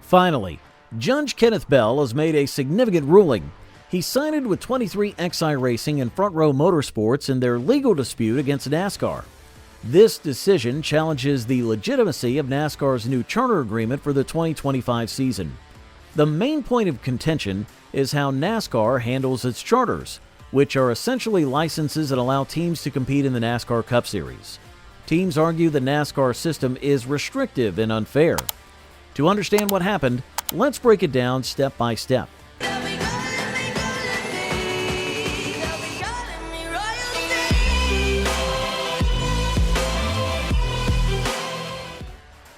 Finally, Judge Kenneth Bell has made a significant ruling. He sided with 23XI Racing and Front Row Motorsports in their legal dispute against NASCAR. This decision challenges the legitimacy of NASCAR's new charter agreement for the 2025 season. The main point of contention is how NASCAR handles its charters, which are essentially licenses that allow teams to compete in the NASCAR Cup Series. Teams argue the NASCAR system is restrictive and unfair. To understand what happened, let's break it down step by step.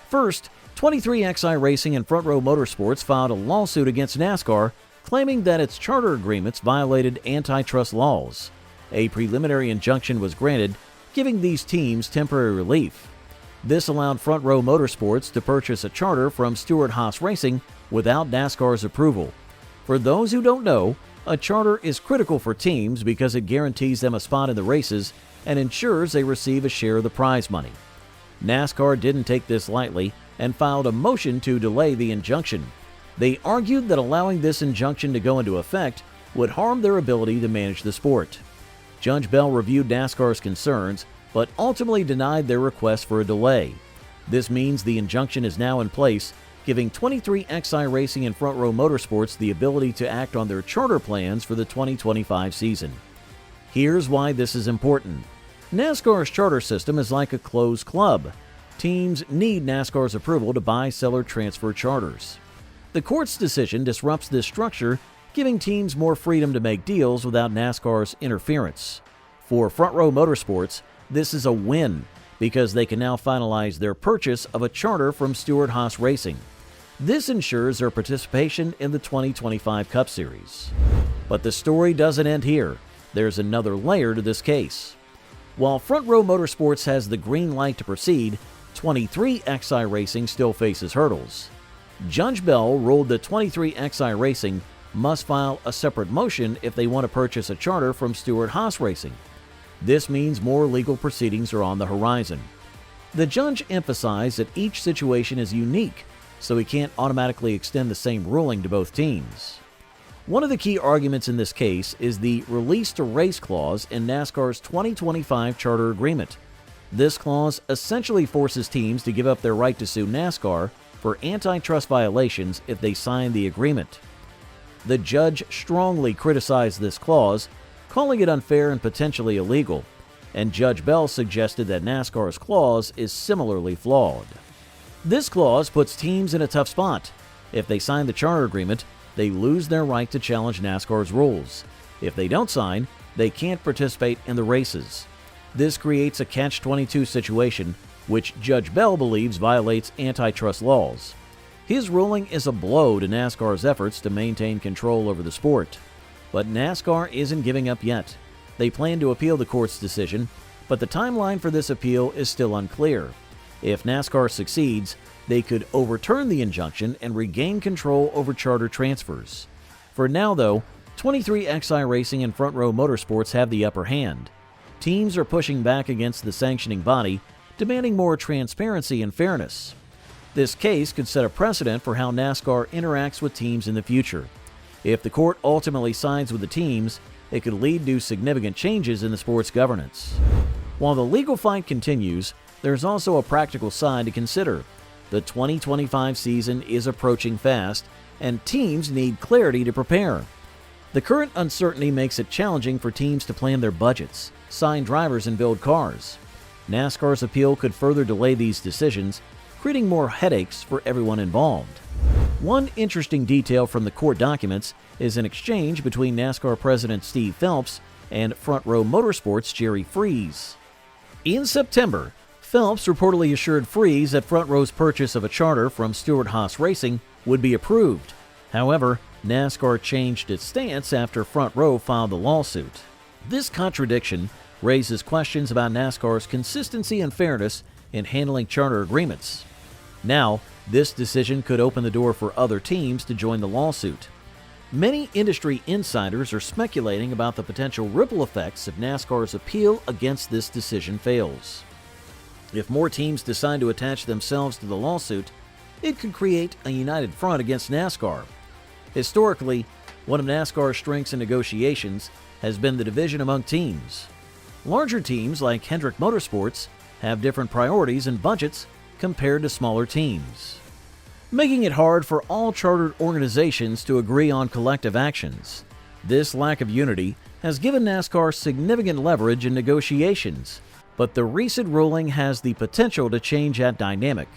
First, 23XI Racing and Front Row Motorsports filed a lawsuit against NASCAR, claiming that its charter agreements violated antitrust laws. A preliminary injunction was granted, giving these teams temporary relief. This allowed Front Row Motorsports to purchase a charter from Stewart Racing without NASCAR's approval. For those who don't know, a charter is critical for teams because it guarantees them a spot in the races and ensures they receive a share of the prize money. NASCAR didn't take this lightly and filed a motion to delay the injunction. They argued that allowing this injunction to go into effect would harm their ability to manage the sport. Judge Bell reviewed NASCAR's concerns, but ultimately denied their request for a delay. This means the injunction is now in place, giving 23XI Racing and Front Row Motorsports the ability to act on their charter plans for the 2025 season. Here's why this is important. NASCAR's charter system is like a closed club. Teams need NASCAR's approval to buy, sell, or transfer charters. The court's decision disrupts this structure, giving teams more freedom to make deals without NASCAR's interference. For Front Row Motorsports, this is a win because they can now finalize their purchase of a charter from Stewart Racing. This ensures their participation in the 2025 Cup Series. But the story doesn't end here. There's another layer to this case. While Front Row Motorsports has the green light to proceed, 23XI Racing still faces hurdles. Judge Bell ruled that 23XI Racing must file a separate motion if they want to purchase a charter from Stewart Racing. This means more legal proceedings are on the horizon. The judge emphasized that each situation is unique, so he can't automatically extend the same ruling to both teams. One of the key arguments in this case is the release to race clause in NASCAR's 2025 charter agreement. This clause essentially forces teams to give up their right to sue NASCAR for antitrust violations if they sign the agreement. The judge strongly criticized this clause, calling it unfair and potentially illegal, and Judge Bell suggested that NASCAR's clause is similarly flawed. This clause puts teams in a tough spot. If they sign the charter agreement, they lose their right to challenge NASCAR's rules. If they don't sign, they can't participate in the races. This creates a catch-22 situation, which Judge Bell believes violates antitrust laws. His ruling is a blow to NASCAR's efforts to maintain control over the sport. But NASCAR isn't giving up yet. They plan to appeal the court's decision, but the timeline for this appeal is still unclear. If NASCAR succeeds, they could overturn the injunction and regain control over charter transfers. For now, though, 23XI Racing and Front Row Motorsports have the upper hand. Teams are pushing back against the sanctioning body, demanding more transparency and fairness. This case could set a precedent for how NASCAR interacts with teams in the future. If the court ultimately sides with the teams, it could lead to significant changes in the sport's governance. While the legal fight continues, there's also a practical side to consider. The 2025 season is approaching fast, and teams need clarity to prepare. The current uncertainty makes it challenging for teams to plan their budgets, sign drivers, and build cars. NASCAR's appeal could further delay these decisions, creating more headaches for everyone involved. One interesting detail from the court documents is an exchange between NASCAR President Steve Phelps and Front Row Motorsports' Jerry Freeze. In September, Phelps reportedly assured Freeze that Front Row's purchase of a charter from Stewart Racing would be approved. However, NASCAR changed its stance after Front Row filed the lawsuit. This contradiction raises questions about NASCAR's consistency and fairness in handling charter agreements. Now, this decision could open the door for other teams to join the lawsuit. Many industry insiders are speculating about the potential ripple effects if NASCAR's appeal against this decision fails. If more teams decide to attach themselves to the lawsuit, it could create a united front against NASCAR. Historically, one of NASCAR's strengths in negotiations has been the division among teams. Larger teams like Hendrick Motorsports have different priorities and budgets compared to smaller teams, making it hard for all chartered organizations to agree on collective actions. This lack of unity has given NASCAR significant leverage in negotiations, but the recent ruling has the potential to change that dynamic.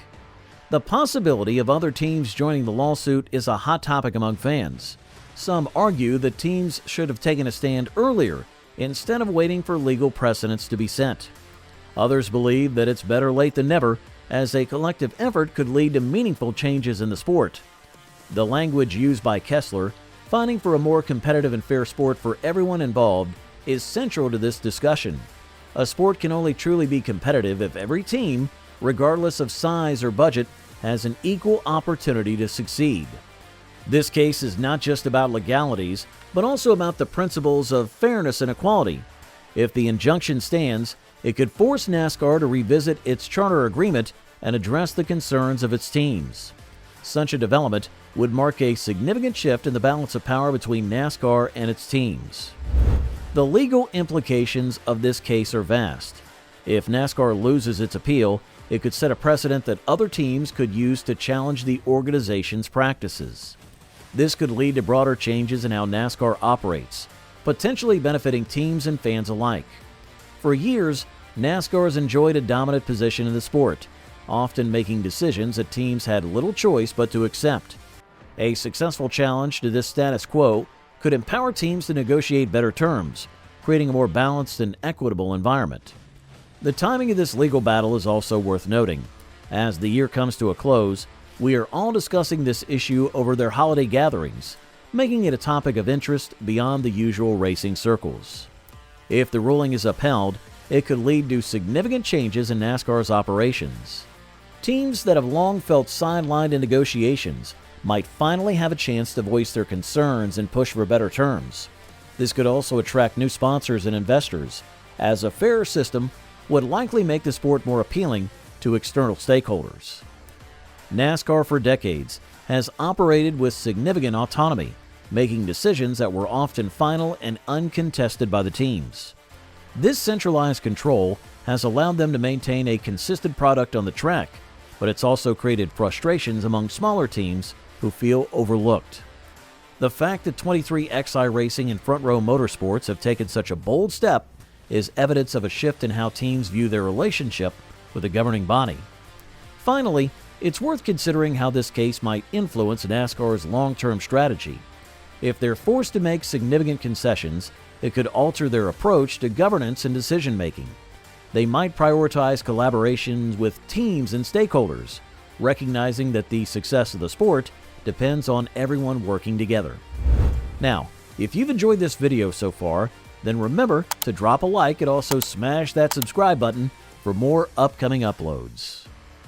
The possibility of other teams joining the lawsuit is a hot topic among fans. Some argue that teams should have taken a stand earlier instead of waiting for legal precedents to be set. Others believe that it's better late than never, as a collective effort could lead to meaningful changes in the sport. The language used by Kessler, fighting for a more competitive and fair sport for everyone involved, is central to this discussion. A sport can only truly be competitive if every team, regardless of size or budget, has an equal opportunity to succeed. This case is not just about legalities, but also about the principles of fairness and equality. If the injunction stands, it could force NASCAR to revisit its charter agreement and address the concerns of its teams. Such a development would mark a significant shift in the balance of power between NASCAR and its teams. The legal implications of this case are vast. If NASCAR loses its appeal, it could set a precedent that other teams could use to challenge the organization's practices. This could lead to broader changes in how NASCAR operates, potentially benefiting teams and fans alike. For years, NASCAR has enjoyed a dominant position in the sport, often making decisions that teams had little choice but to accept. A successful challenge to this status quo could empower teams to negotiate better terms, creating a more balanced and equitable environment. The timing of this legal battle is also worth noting. As the year comes to a close, we are all discussing this issue over their holiday gatherings, making it a topic of interest beyond the usual racing circles. If the ruling is upheld, it could lead to significant changes in NASCAR's operations. Teams that have long felt sidelined in negotiations might finally have a chance to voice their concerns and push for better terms. This could also attract new sponsors and investors, as a fairer system would likely make the sport more appealing to external stakeholders. NASCAR for decades has operated with significant autonomy, making decisions that were often final and uncontested by the teams. This centralized control has allowed them to maintain a consistent product on the track, but it's also created frustrations among smaller teams who feel overlooked. The fact that 23XI Racing and Front Row Motorsports have taken such a bold step is evidence of a shift in how teams view their relationship with the governing body. Finally, it's worth considering how this case might influence NASCAR's long-term strategy. If they're forced to make significant concessions, it could alter their approach to governance and decision-making. They might prioritize collaborations with teams and stakeholders, recognizing that the success of the sport depends on everyone working together. Now, if you've enjoyed this video so far, then remember to drop a like and also smash that subscribe button for more upcoming uploads.